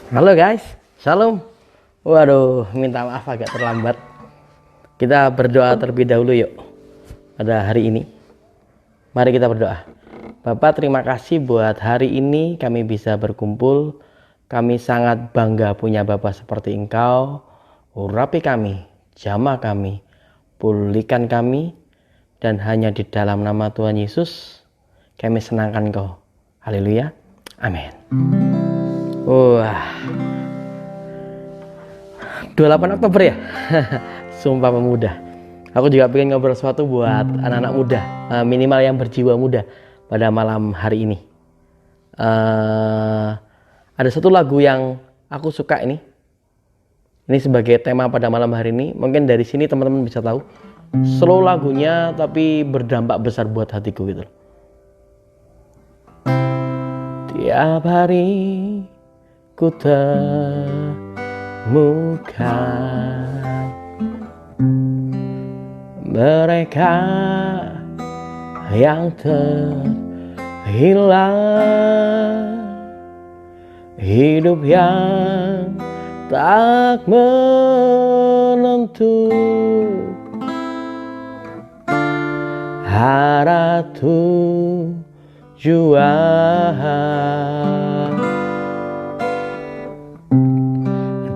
Halo guys, Shalom. Waduh, minta maaf agak terlambat. Kita berdoa terlebih dahulu yuk pada hari ini. Mari kita berdoa. Bapak, terima kasih buat hari ini kami bisa berkumpul. Kami sangat bangga punya Bapak seperti Engkau. Urapi kami, jamah kami, pulihkan kami, dan hanya di dalam nama Tuhan Yesus kami senangkan Engkau. Haleluya, amin. Wah, 28 Oktober ya. Sumpah Pemuda. Aku juga pengen ngobrol sesuatu buat anak-anak muda, minimal yang berjiwa muda pada malam hari ini. Ada satu lagu yang aku suka ini. Ini sebagai tema pada malam hari ini. Mungkin dari sini teman-teman bisa tahu. Slow lagunya tapi berdampak besar buat hatiku gitu. Tiap hari ku temukan mereka yang terhilang, hidup yang tak menentu, arah tujuan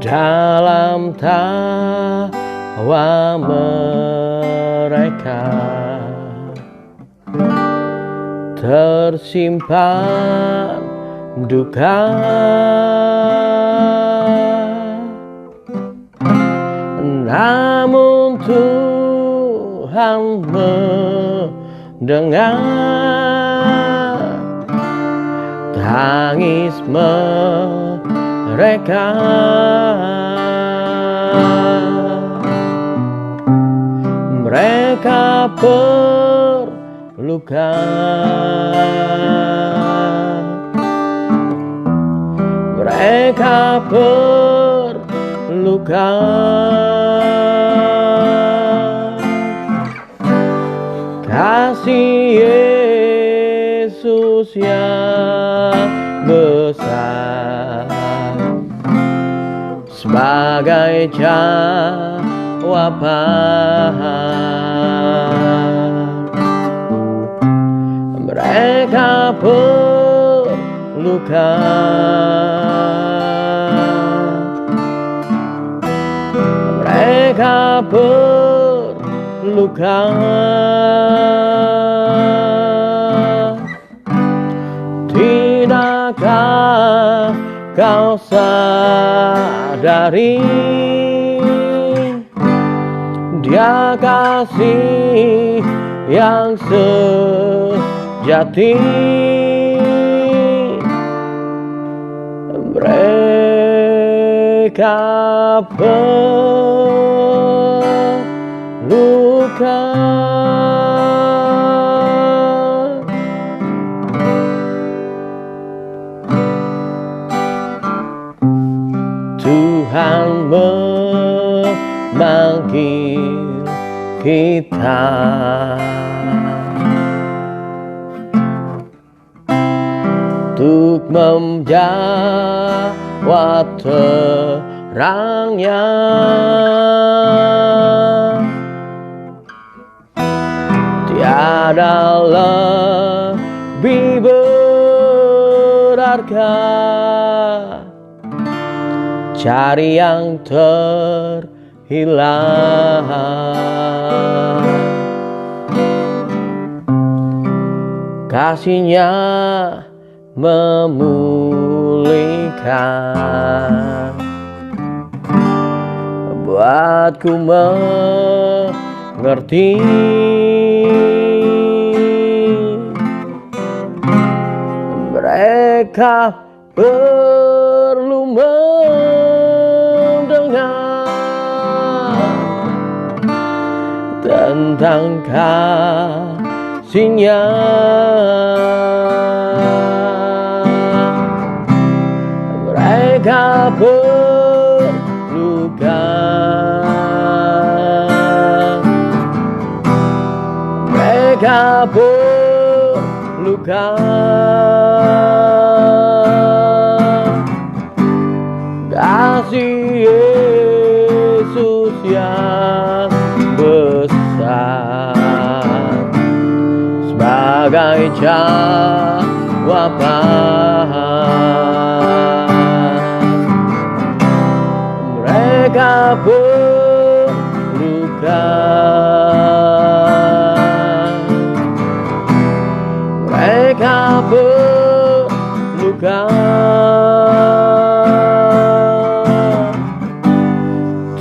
dalam tawa mereka tersimpan duka, namun Tuhan mendengar tangis mereka. Mereka perlukan, mereka perlukan kasih Yesus yang besar sebagai jawaban. Mereka perlukan, mereka perlukan. Tidakkah kau sadari Dia kasih yang sejati? Mereka perlukan. Tuhan memanggil kita untuk menjawab terangnya. Tiada lebih berharga cari yang terhilang. Kasihnya memulihkan, buatku mengerti mereka perlu mendengar tentang kasihnya. Mereka perlukan, mereka perlukan sebagai jawaban. Mereka berluka, mereka berluka.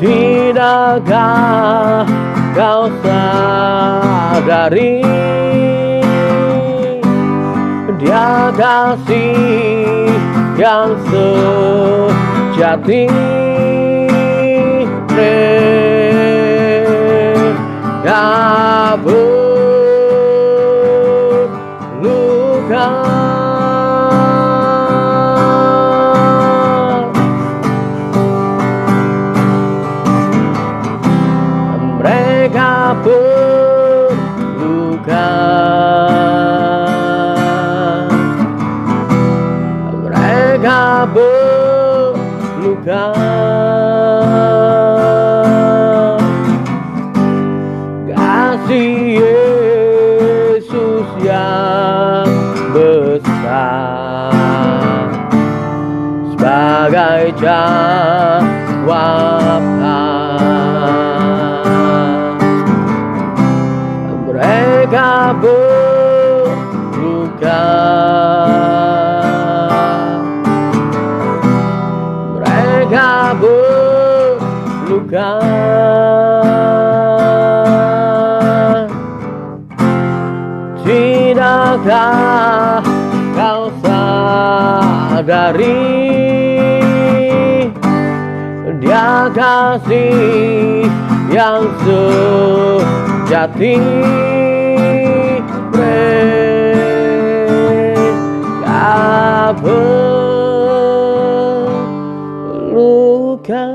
Tidakkah kau sadari Dia kasih yang sejati? Mereka berluka, mereka berluka, mereka berluka. Kasih Yesus yang besar sebagai jawaban. Mereka berluka, mereka berluka. Tidakkah kau sadari Dia kasih yang sejati? Mereka berluka.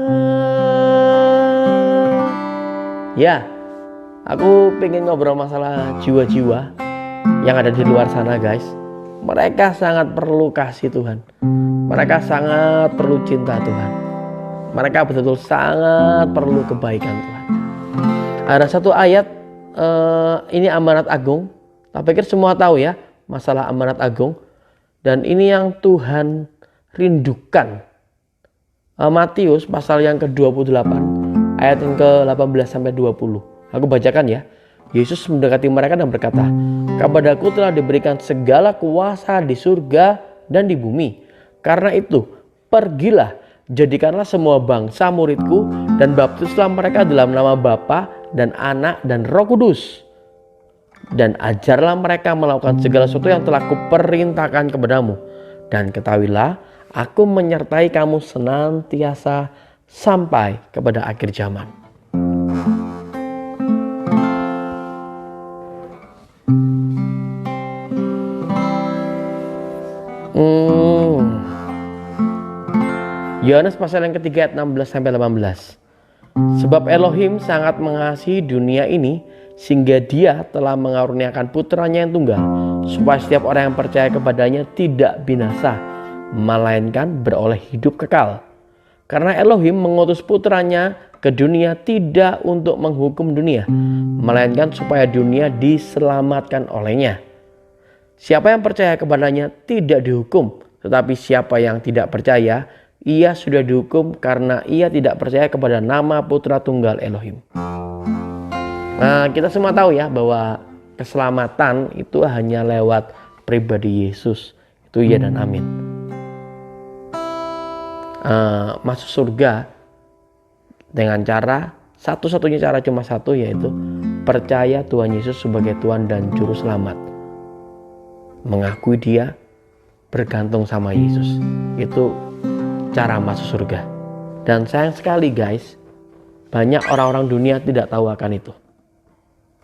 Ya, aku pengen ngobrol masalah jiwa-jiwa yang ada di luar sana, guys. Mereka sangat perlu kasih Tuhan. Mereka sangat perlu cinta Tuhan. Mereka betul-betul sangat perlu kebaikan Tuhan. Ada satu ayat, ini amanat agung. Tak pikir semua tahu ya masalah amanat agung. Dan ini yang Tuhan rindukan. Matius pasal yang ke-28 ayat yang ke-18 sampai 20. Aku bacakan ya. Yesus mendekati mereka dan berkata, "Kepadaku telah diberikan segala kuasa di surga dan di bumi. Karena itu, pergilah, jadikanlah semua bangsa muridku dan baptislah mereka dalam nama Bapa dan Anak dan Roh Kudus. Dan ajarlah mereka melakukan segala sesuatu yang telah kuperintahkan kepadamu. Dan ketahuilah, aku menyertai kamu senantiasa sampai kepada akhir zaman." Yohanes pasal yang ketiga ayat 16 sampai 18. Sebab Elohim sangat mengasihi dunia ini sehingga Dia telah mengaruniakan putranya yang tunggal, supaya setiap orang yang percaya kepadanya tidak binasa, melainkan beroleh hidup kekal. Karena Elohim mengutus putranya ke dunia tidak untuk menghukum dunia, melainkan supaya dunia diselamatkan olehnya. Siapa yang percaya kepadanya tidak dihukum, tetapi siapa yang tidak percaya, ia sudah dihukum karena ia tidak percaya kepada nama Putra Tunggal Elohim. Nah, kita semua tahu ya bahwa keselamatan itu hanya lewat pribadi Yesus. Itu ya dan amin. Masuk surga dengan cara, satu-satunya cara cuma satu, yaitu percaya Tuhan Yesus sebagai Tuhan dan Juru Selamat. Mengakui Dia, bergantung sama Yesus. Itu cara masuk surga. Dan sayang sekali guys, banyak orang-orang dunia tidak tahu akan itu.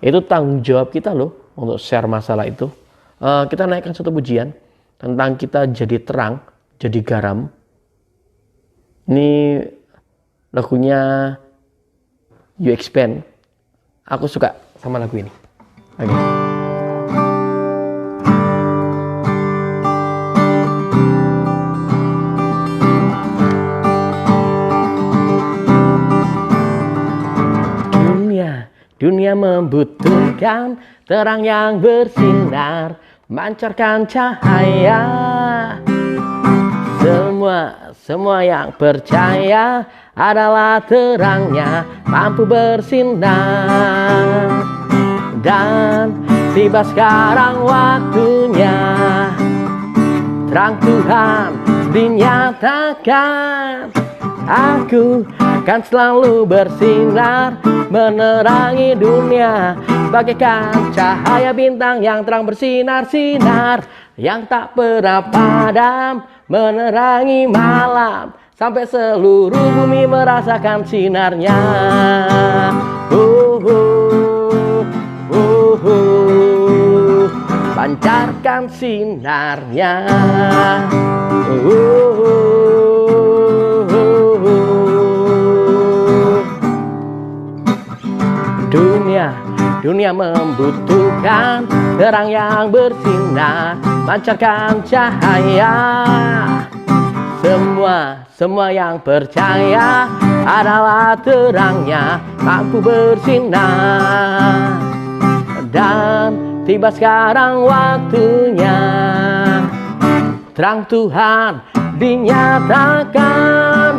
Itu tanggung jawab kita loh untuk share masalah itu. Kita naikkan satu pujian tentang kita jadi terang, jadi garam. Ini lagunya You Expand. Aku suka sama lagu ini. Oke. Dunia membutuhkan terang yang bersinar, mancarkan cahaya. Semua yang percaya adalah terangnya, mampu bersinar. Dan tiba sekarang waktunya, terang Tuhan dinyatakan. Aku akan selalu bersinar, menerangi dunia bagaikan cahaya bintang yang terang bersinar-sinar, yang tak pernah padam, menerangi malam sampai seluruh bumi merasakan sinarnya. Pancarkan sinarnya. Dunia membutuhkan terang yang bersinar, mancarkan cahaya. Semua yang percaya adalah terangnya, mampu bersinar. Dan tiba sekarang waktunya, terang Tuhan dinyatakan.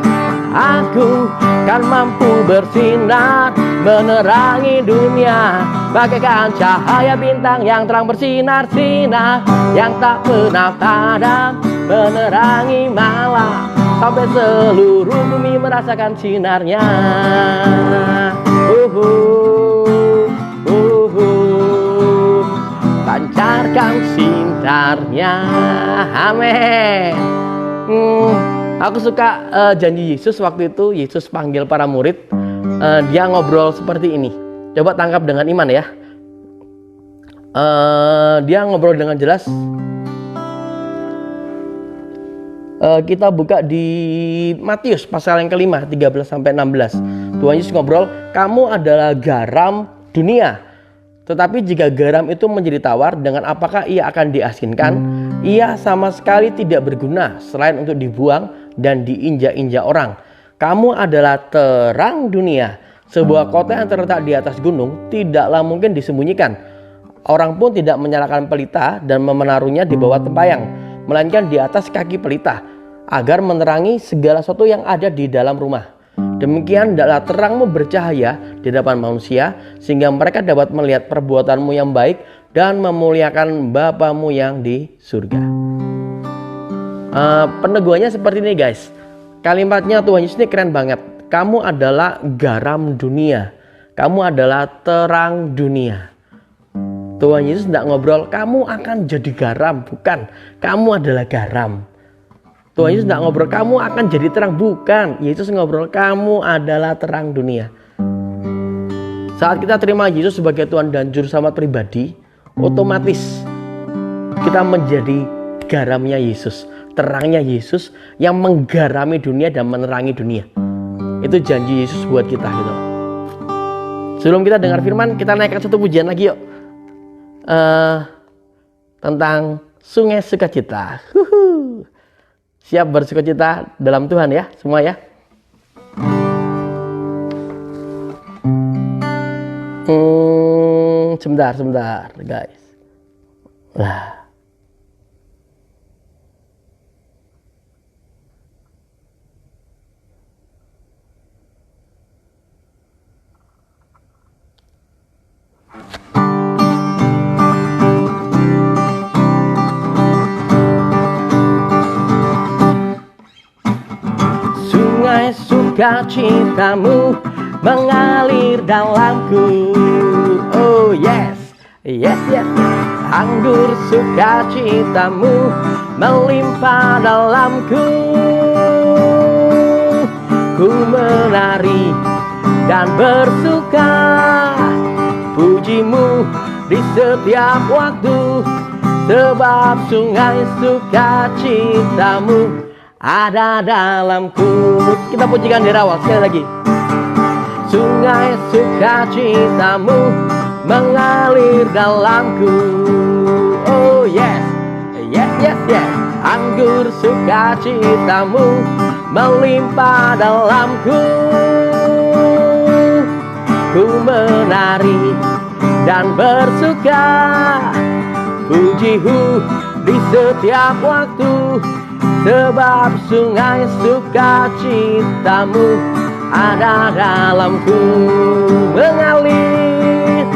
Aku kan mampu bersinar, menerangi dunia bagaikan cahaya bintang yang terang bersinar-sinar, yang tak pernah padam, menerangi malam sampai seluruh bumi merasakan sinarnya. Pancarkan sinarnya. Amin. Aku suka janji Yesus waktu itu. Yesus panggil para murid, dia ngobrol seperti ini. Coba tangkap dengan iman ya. Dia ngobrol dengan jelas. Kita buka di Matius pasal yang kelima 13-16. Tuhan Yesus ngobrol, kamu adalah garam dunia. Tetapi jika garam itu menjadi tawar, dengan apakah ia akan diasinkan? Ia sama sekali tidak berguna selain untuk dibuang dan diinjak-injak orang. Kamu adalah terang dunia. Sebuah kota yang terletak di atas gunung tidaklah mungkin disembunyikan. Orang pun tidak menyalakan pelita dan menaruhnya di bawah tempayang, melainkan di atas kaki pelita, agar menerangi segala sesuatu yang ada di dalam rumah. Demikian hendaklah terangmu bercahaya di hadapan manusia, sehingga mereka dapat melihat perbuatanmu yang baik dan memuliakan Bapamu yang di surga. Peneguhannya seperti ini guys. Kalimatnya Tuhan Yesus ini keren banget. Kamu adalah garam dunia. Kamu adalah terang dunia. Tuhan Yesus tidak ngobrol kamu akan jadi garam. Bukan. Kamu adalah garam. Tuhan Yesus tidak ngobrol kamu akan jadi terang. Bukan. Yesus ngobrol kamu adalah terang dunia. Saat kita terima Yesus sebagai Tuhan dan Juru Selamat pribadi, otomatis kita menjadi garamnya Yesus, terangnya Yesus yang menggarami dunia dan menerangi dunia. Itu janji Yesus buat kita gitu. Sebelum kita dengar firman, kita naikkan satu pujian lagi yuk. Tentang sungai sukacita. Siap bersukacita dalam Tuhan ya, semua ya. Sebentar guys. Lah. Sungai sukacitamu mengalir dalamku. Oh yes, yes, yes. Anggur sukacitamu melimpah dalamku. Ku menari dan bersuka, pujimu di setiap waktu, sebab sungai sukacitamu ada dalamku. Kita pujikan di awal sekali lagi. Sungai sukacitamu mengalir dalamku. Oh yes, yes, yes, yes. Anggur sukacitamu melimpah dalamku. Ku menari dan bersuka, pujiku di setiap waktu, sebab sungai sukacitamu ada dalamku. Mengalir,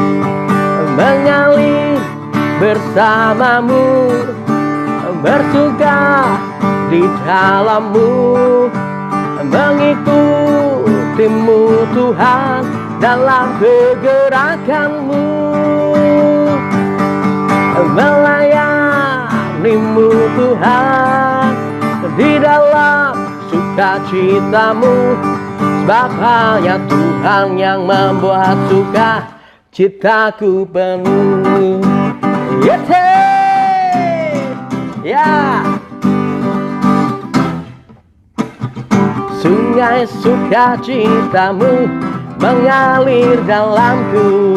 mengalir bersamamu, bersuka di dalammu, mengikutimu Tuhan dalam kegerakanmu, melayanimu Tuhan di dalam sukacitamu, sebab hanya Tuhan yang membuat sukacitaku penuh. Ya, sungai sukacitamu mengalir dalamku.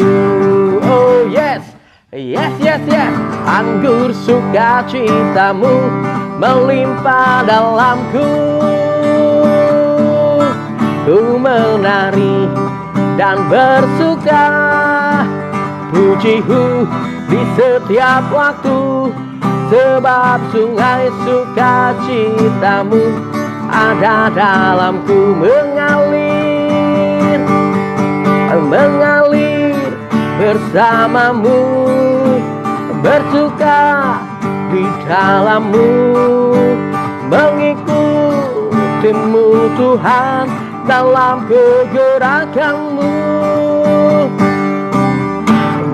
Oh yes, yes, yes, yes. Anggur sukacitamu melimpah dalamku. Ku menari dan bersuka, pujiku di setiap waktu, sebab sungai sukacitamu ada dalamku. Mengalir, mengalir bersamamu, bersuka di dalammu, mengikutimu Tuhan dalam kegerakanmu,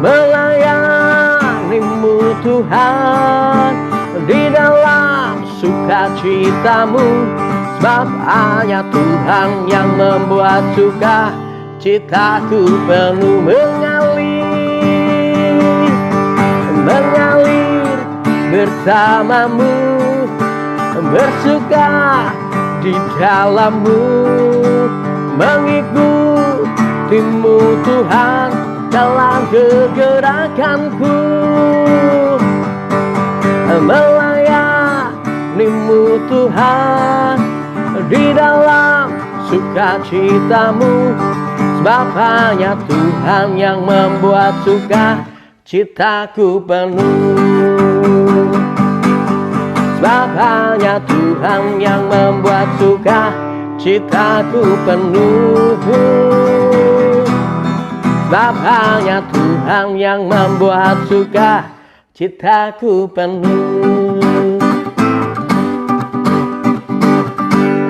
melayanimu Tuhan di dalam sukacitamu, sebab hanya Tuhan yang membuat sukacitaku penuh. Mengalir, mengalir bersamamu, bersuka di dalammu, mengikutimu Tuhan dalam kegerakanku, melayanimu Tuhan di dalam sukacitamu, sebab hanya Tuhan yang membuat sukacitaku penuh, sebab hanya Tuhan yang membuat sukacitaku penuh, sebab hanya Tuhan yang membuat sukacitaku penuh.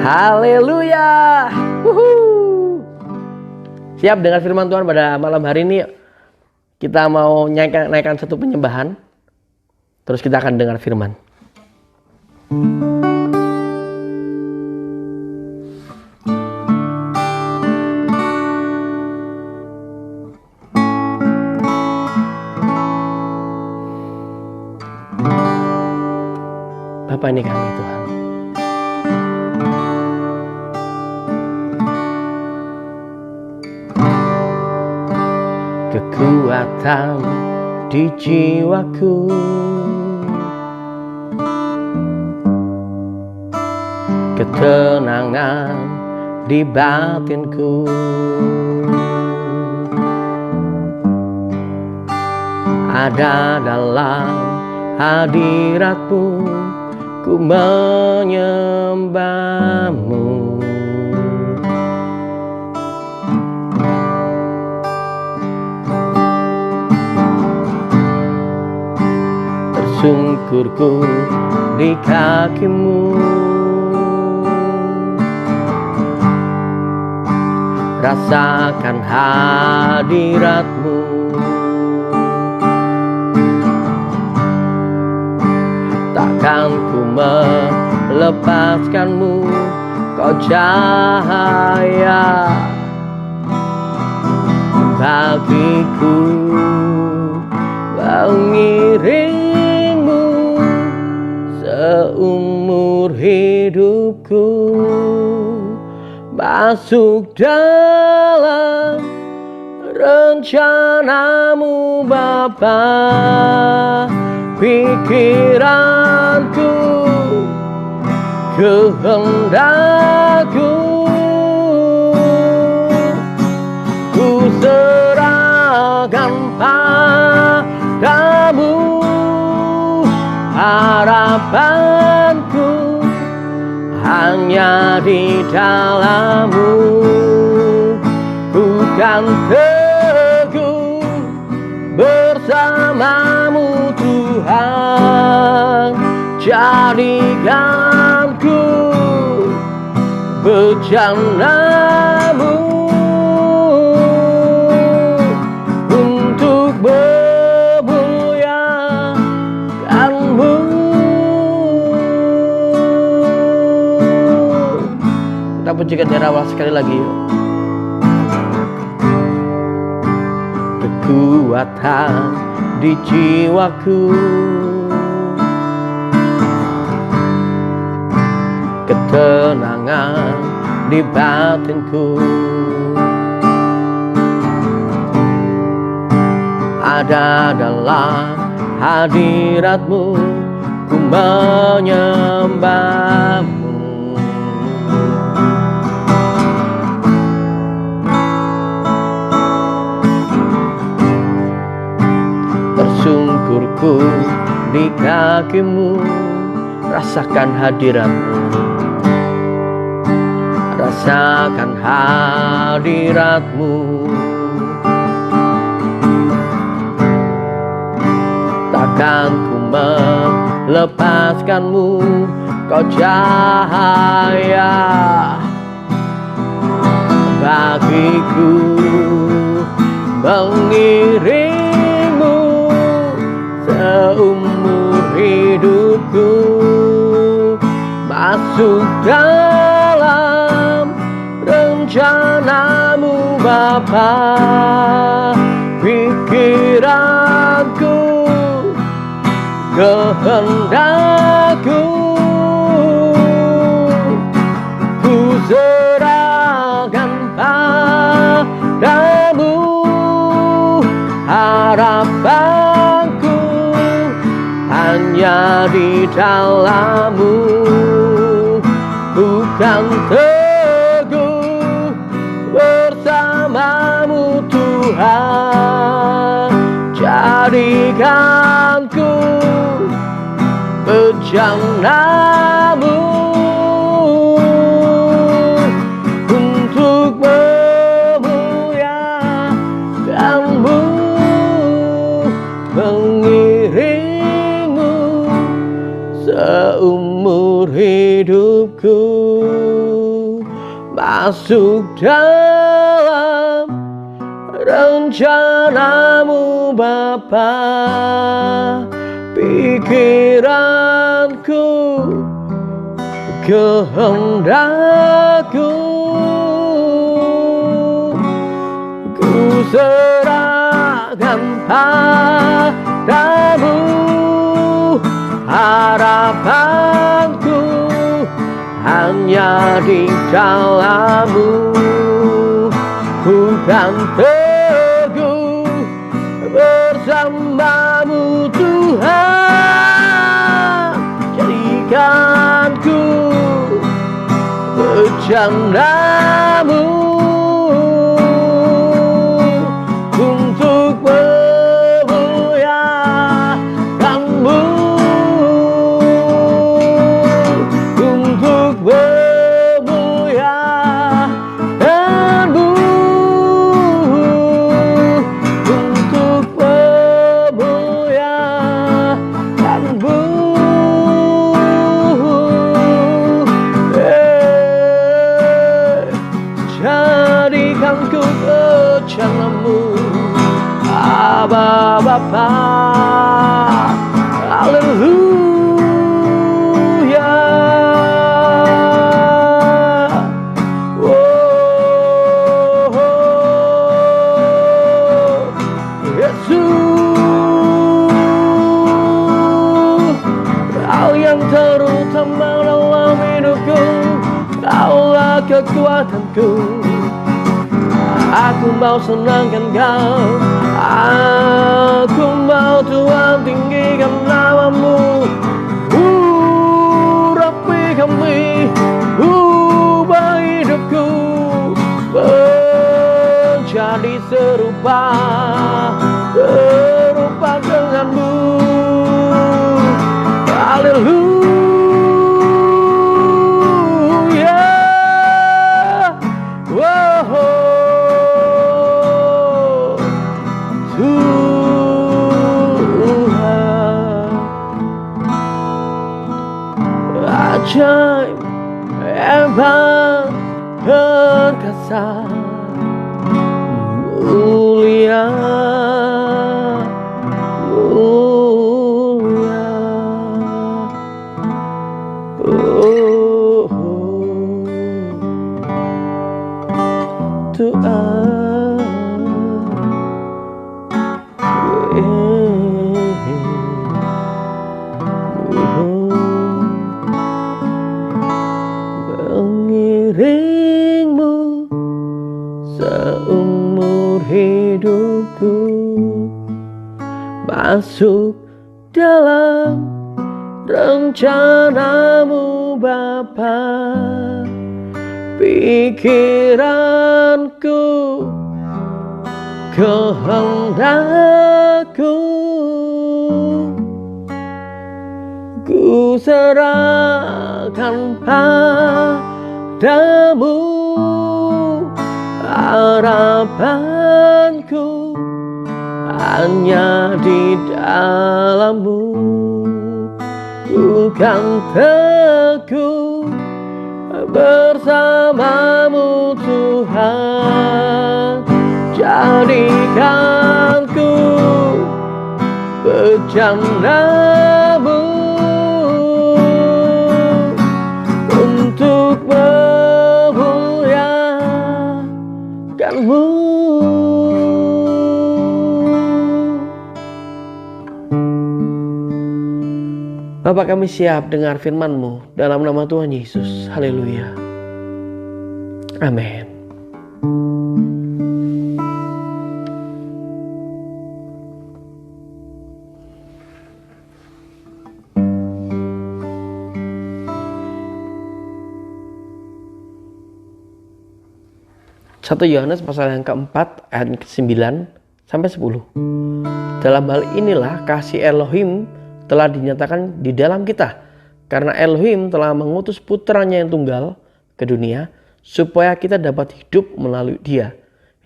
Haleluya. Siap dengan firman Tuhan pada malam hari ini? Kita mau naikkan satu penyembahan, terus kita akan dengar firman. Bapa, ini kami Tuhan. Kekuatan di jiwaku, ketenangan di batinku, ada dalam hadiratmu, ku menyembahmu. Tersungkurku di kakimu, rasakan hadiratmu. Takkan ku melepaskanmu, kau cahaya bagiku. Mengiringmu seumur hidupku, masuk dalam rencanamu Bapa. Pikiranku, kehendakku, ku serahkan padamu. harapanku hanya di dalam-Mu. Ku kan teguh bersama-Mu Tuhan, jadikan ku bejana-Mu untuk memuliakan-Mu. Kita pujikan Yerawah sekali lagi yuk. Kekuatan di jiwaku, ketenangan di batinku, ada dalam hadirat-Mu, ku menyembah-Mu. Tersungkurku di kaki-Mu, rasakan hadirat-Mu, rasakan hadirat-Mu. Takkan ku melepaskan-Mu, Kau cahaya bagiku, mengiring-Mu seumur hidupku, masuk dalam rencana-Mu Bapa. Pikiranku, kehendakku, ku serahkan padamu. Harapanku hanya di dalam-Mu, bukan teguh bersama-Mu Tuhan, jadikan ku bejana-Mu untuk memuliakan-Mu, mengiring-Mu seumur hidupku, masuk dalam rencana-Mu Bapa. Pikiranku, kehendakku, ku serahkan padamu. Harapanku hanya di dalam-Mu, bukan teguh bersama-Mu Tuhan, jadikan ku bejana-Mu untuk memuliakan-Mu, untuk memuliakan-Mu, untuk memuliakan-Mu. Jadikan ku bejana-Mu Aba Bapa. Haleluya. Yesus, Kau yang terutama dalam hidupku, Kaulah kekuatanku. Aku mau senangkan Kau, aku mau Tuhan tinggikan nama-Mu. Urapi kami, ubah hidupku menjadi serupa dengan-Mu. Haleluya. Ajaib, hebat, perkasa, mulia, mulia. Oh, Tuhan, mengiringmu seumur hidupku, masuk dalam rencanamu Bapa. Pikiranku, kehendakku, ku serahkan padamu. Harapanku hanya di dalam-Mu. Ku kan teguh bersama-Mu Tuhan. Jadikanku bercanda-Mu untuk memuliakan-Mu. Bapa, kami siap dengar firman-Mu dalam nama Tuhan Yesus. Haleluya. Amin. Satu Yohanes pasal yang keempat ayat ke-9 sampai 10. Dalam hal inilah kasih Elohim telah dinyatakan di dalam kita, karena Elohim telah mengutus putranya yang tunggal ke dunia supaya kita dapat hidup melalui Dia.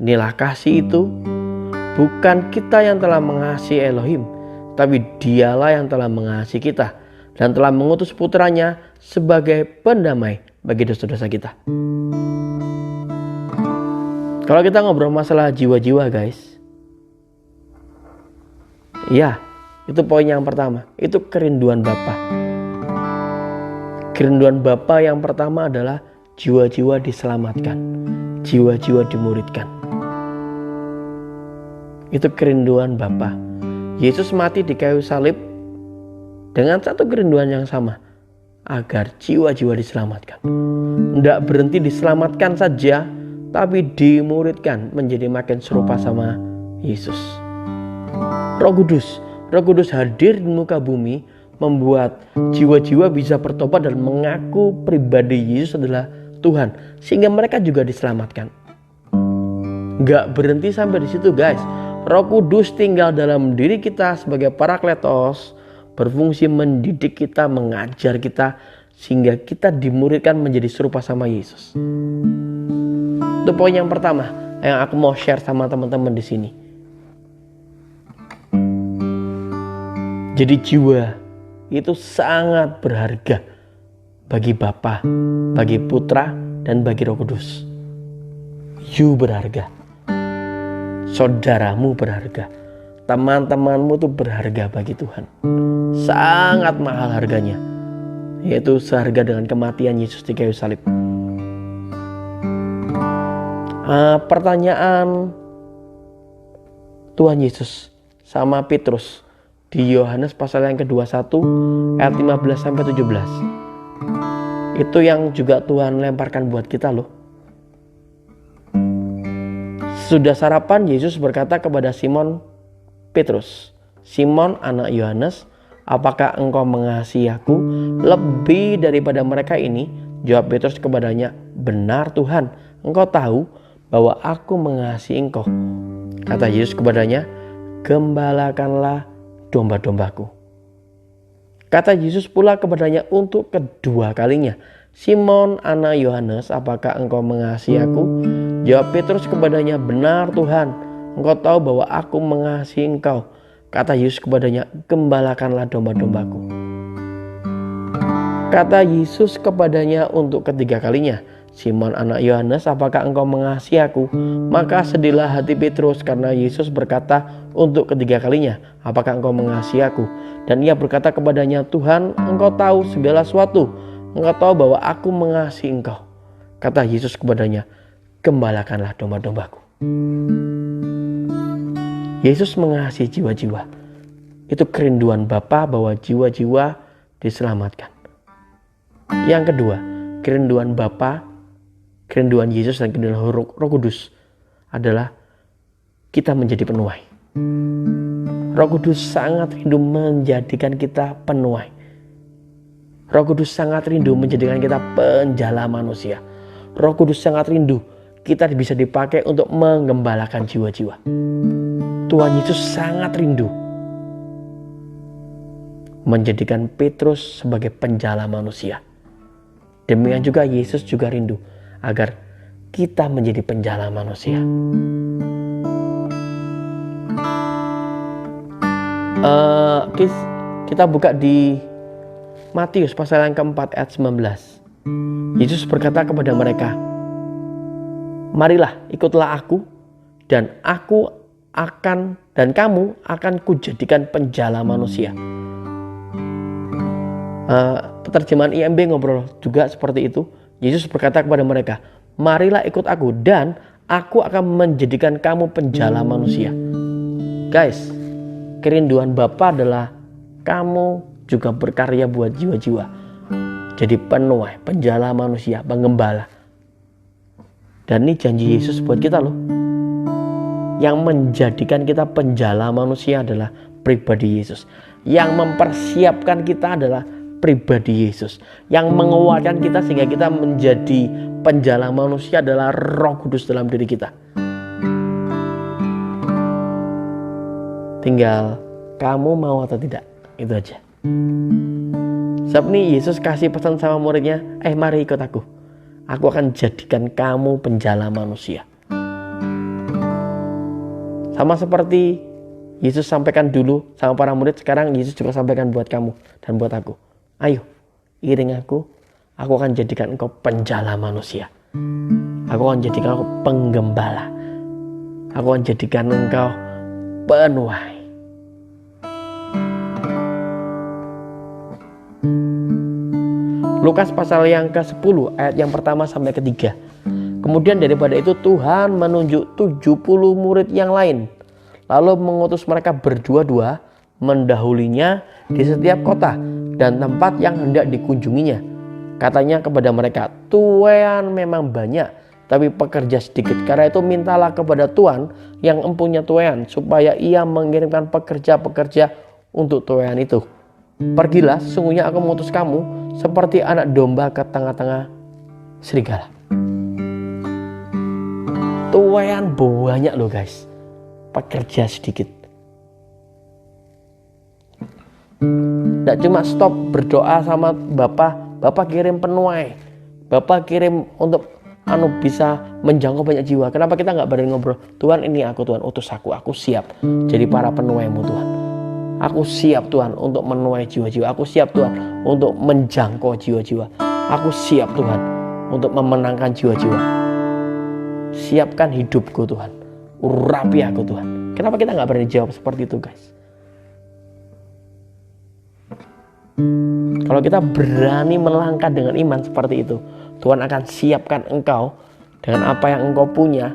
Inilah kasih itu, bukan kita yang telah mengasihi Elohim, tapi Dialah yang telah mengasihi kita dan telah mengutus putranya sebagai pendamai bagi dosa-dosa kita. Kalau kita ngobrol masalah jiwa-jiwa guys, ya, itu poin yang pertama. Itu kerinduan Bapa. Kerinduan Bapa yang pertama adalah jiwa-jiwa diselamatkan, jiwa-jiwa dimuridkan. Itu kerinduan Bapa. Yesus mati di kayu salib dengan satu kerinduan yang sama, agar jiwa-jiwa diselamatkan. Tidak berhenti diselamatkan saja, tapi dimuridkan menjadi makin serupa sama Yesus. Roh Kudus hadir di muka bumi, membuat jiwa-jiwa bisa bertobat dan mengaku pribadi Yesus adalah Tuhan, sehingga mereka juga diselamatkan. Gak berhenti sampai di situ guys. Roh Kudus tinggal dalam diri kita sebagai Parakletos, berfungsi mendidik kita, mengajar kita, sehingga kita dimuridkan menjadi serupa sama Yesus. Itu poin yang pertama yang aku mau share sama teman-teman di sini. Jadi jiwa itu sangat berharga bagi Bapa, bagi Putra, dan bagi Roh Kudus. You berharga. Saudaramu berharga. Teman-temanmu itu berharga bagi Tuhan. Sangat mahal harganya. Yaitu seharga dengan kematian Yesus di kayu salib. Pertanyaan Tuhan Yesus sama Petrus di Yohanes pasal yang ke-21 ayat 15 sampai 17. Itu yang juga Tuhan lemparkan buat kita loh. Sudah sarapan, Yesus berkata kepada Simon Petrus, "Simon anak Yohanes, apakah engkau mengasihi aku lebih daripada mereka ini?" Jawab Petrus kepadanya, "Benar Tuhan, engkau tahu bahwa aku mengasihi engkau." Kata Yesus kepadanya, "Gembalakanlah domba-dombaku." Kata Yesus pula kepadanya untuk kedua kalinya, "Simon anak Yohanes, apakah engkau mengasihi aku?" Jawab Petrus kepadanya, "Benar Tuhan, engkau tahu bahwa aku mengasihi engkau. Kata Yesus kepadanya, gembalakanlah domba-dombaku. Kata Yesus kepadanya untuk ketiga kalinya, Simon anak Yohanes, apakah engkau mengasihi aku? Maka sedihlah hati Petrus karena Yesus berkata untuk ketiga kalinya, apakah engkau mengasihi aku? Dan ia berkata kepadanya, Tuhan, engkau tahu segala sesuatu. Engkau tahu bahwa aku mengasihi engkau. Kata Yesus kepadanya, gembalakanlah domba-dombaku. Yesus mengasihi jiwa-jiwa. Itu kerinduan Bapa bahwa jiwa-jiwa diselamatkan. Yang kedua, kerinduan Bapa, kerinduan Yesus dan kerinduan Roh Kudus adalah kita menjadi penuai. Roh Kudus sangat rindu menjadikan kita penuai. Roh Kudus sangat rindu menjadikan kita penjala manusia. Roh Kudus sangat rindu kita bisa dipakai untuk menggembalakan jiwa-jiwa. Tuhan Yesus sangat rindu menjadikan Petrus sebagai penjala manusia. Demikian juga Yesus juga rindu agar kita menjadi penjala manusia. Kita buka di Matius pasal yang keempat ayat 19. Yesus berkata kepada mereka, marilah ikutlah aku dan kamu akan kujadikan penjala manusia. Terjemahan IMB ngobrol juga seperti itu. Yesus berkata kepada mereka, marilah ikut aku dan aku akan menjadikan kamu penjala manusia. Guys, kerinduan Bapa adalah kamu juga berkarya buat jiwa-jiwa. Jadi penuai, penjala manusia, penggembala. Dan ini janji Yesus buat kita loh. Yang menjadikan kita penjala manusia adalah pribadi Yesus. Yang mempersiapkan kita adalah pribadi Yesus. Yang menguatkan kita sehingga kita menjadi penjala manusia adalah Roh Kudus dalam diri kita. Tinggal kamu mau atau tidak, itu aja. Sebab ini Yesus kasih pesan sama muridnya, mari ikut aku. Aku akan jadikan kamu penjala manusia. Sama seperti Yesus sampaikan dulu sama para murid, sekarang Yesus juga sampaikan buat kamu dan buat aku. Ayo, iring aku akan jadikan engkau penjala manusia. Aku akan jadikan engkau penggembala. Aku akan jadikan engkau penuai. Lukas pasal yang ke-10 ayat yang pertama sampai ketiga. Kemudian daripada itu Tuhan menunjuk 70 murid yang lain. Lalu mengutus mereka berdua-dua mendahulinya di setiap kota dan tempat yang hendak dikunjunginya. Katanya kepada mereka, tuaian memang banyak, tapi pekerja sedikit. Karena itu mintalah kepada Tuhan yang empunya tuaian, supaya ia mengirimkan pekerja-pekerja untuk tuaian itu. Pergilah, sesungguhnya aku mengutus kamu seperti anak domba ke tengah-tengah serigala. Tuaian banyak loh guys, pekerja sedikit. Tidak cuma stop berdoa sama Bapak kirim penuai, Bapak kirim untuk bisa menjangkau banyak jiwa. Kenapa kita nggak berani ngobrol? Tuhan, ini aku, Tuhan utus aku siap jadi para penuaimu Tuhan. Aku siap Tuhan untuk menuai jiwa-jiwa. Aku siap Tuhan untuk menjangkau jiwa-jiwa. Aku siap Tuhan untuk memenangkan jiwa-jiwa. Siapkan hidupku Tuhan. Urapi aku Tuhan. Kenapa kita gak berani jawab seperti itu guys? Kalau kita berani melangkah dengan iman seperti itu, Tuhan akan siapkan engkau dengan apa yang engkau punya.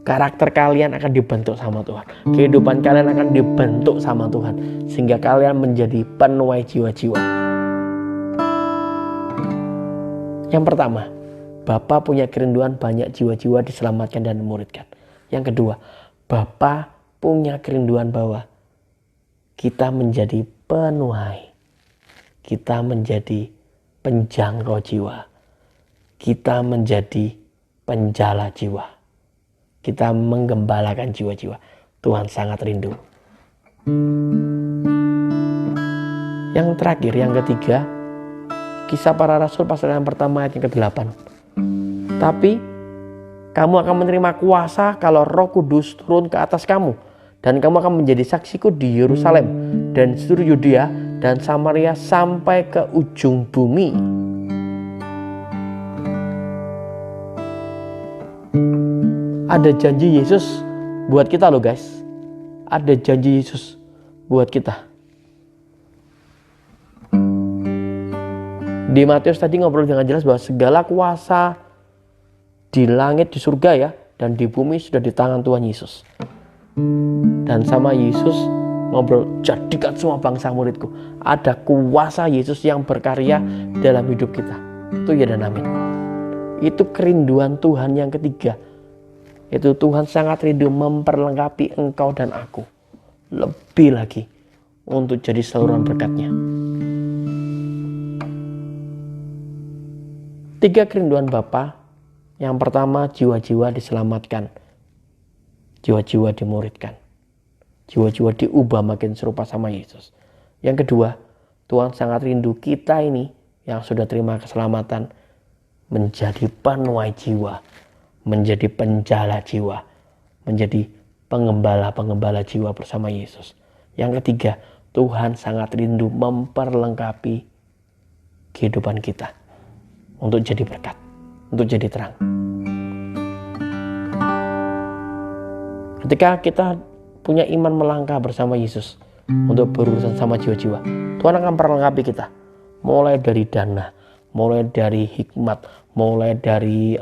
Karakter kalian akan dibentuk sama Tuhan. Kehidupan kalian akan dibentuk sama Tuhan. Sehingga kalian menjadi penuai jiwa-jiwa. Yang pertama, Bapa punya kerinduan banyak jiwa-jiwa diselamatkan dan dimuridkan. Yang kedua, Bapa punya kerinduan bahwa kita menjadi penuai. Kita menjadi penjangkau jiwa. Kita menjadi penjala jiwa. Kita menggembalakan jiwa-jiwa. Tuhan sangat rindu. Yang terakhir, yang ketiga, Kisah Para Rasul pasal yang pertama ayat yang ke-8. Tapi Kamu akan menerima kuasa kalau Roh Kudus turun ke atas kamu. Dan kamu akan menjadi saksiku di Yerusalem dan seluruh Yudea dan Samaria sampai ke ujung bumi. Ada janji Yesus buat kita loh guys. Ada janji Yesus buat kita. Di Matius tadi ngobrol dengan jelas bahwa segala kuasa di langit, di surga ya, dan di bumi sudah di tangan Tuhan Yesus. Dan sama Yesus ngobrol, jadikan semua bangsa muridku. Ada kuasa Yesus yang berkarya dalam hidup kita. Itu ya dan amin. Itu kerinduan Tuhan yang ketiga. Itu Tuhan sangat rindu memperlengkapi engkau dan aku. Lebih lagi untuk jadi saluran berkat-Nya. 3 kerinduan Bapa. Yang pertama, jiwa-jiwa diselamatkan. Jiwa-jiwa dimuridkan. Jiwa-jiwa diubah makin serupa sama Yesus. Yang kedua, Tuhan sangat rindu kita ini yang sudah terima keselamatan menjadi penuai jiwa, menjadi penjala jiwa, menjadi pengembala-pengembala jiwa bersama Yesus. Yang ketiga, Tuhan sangat rindu memperlengkapi kehidupan kita untuk jadi berkat, untuk jadi terang. Ketika kita punya iman melangkah bersama Yesus untuk berurusan sama jiwa-jiwa, Tuhan akan perlengkapi kita. Mulai dari dana, mulai dari hikmat, mulai dari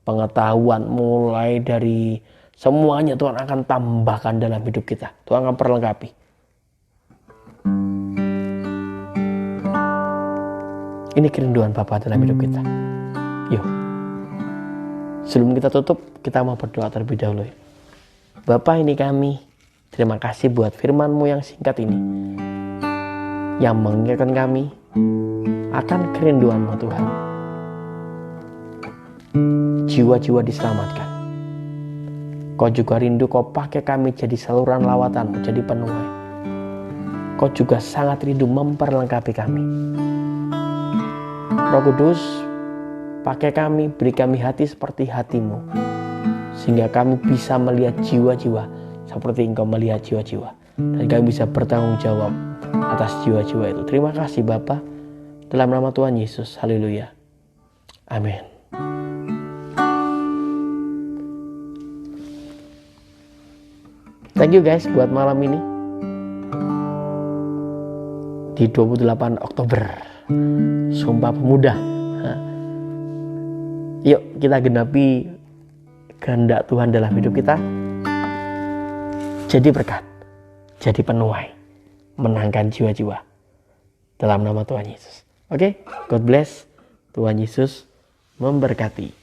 pengetahuan, mulai dari semuanya Tuhan akan tambahkan dalam hidup kita. Tuhan akan perlengkapi. Ini kerinduan Bapa dalam hidup kita. Yuk, sebelum kita tutup, kita mau berdoa terlebih dahulu. Bapa, ini kami, terima kasih buat firman-Mu yang singkat ini, yang mengingatkan kami akan kerinduan-Mu Tuhan. Jiwa-jiwa diselamatkan. Kau juga rindu Kau pakai kami jadi saluran lawatan-Mu, jadi penuai. Kau juga sangat rindu memperlengkapi kami. Roh Kudus, pakai kami, beri kami hati seperti hati-Mu, sehingga kami bisa melihat jiwa-jiwa seperti Engkau melihat jiwa-jiwa. Dan kami bisa bertanggung jawab atas jiwa-jiwa itu. Terima kasih Bapa. Dalam nama Tuhan Yesus. Haleluya. Amin. Thank you guys buat malam ini. Di 28 Oktober. Sumpah Pemuda. Yuk kita genapi kehendak Tuhan dalam hidup kita. Jadi berkat, jadi penuai, menangkan jiwa-jiwa dalam nama Tuhan Yesus. Oke, God bless. Tuhan Yesus memberkati.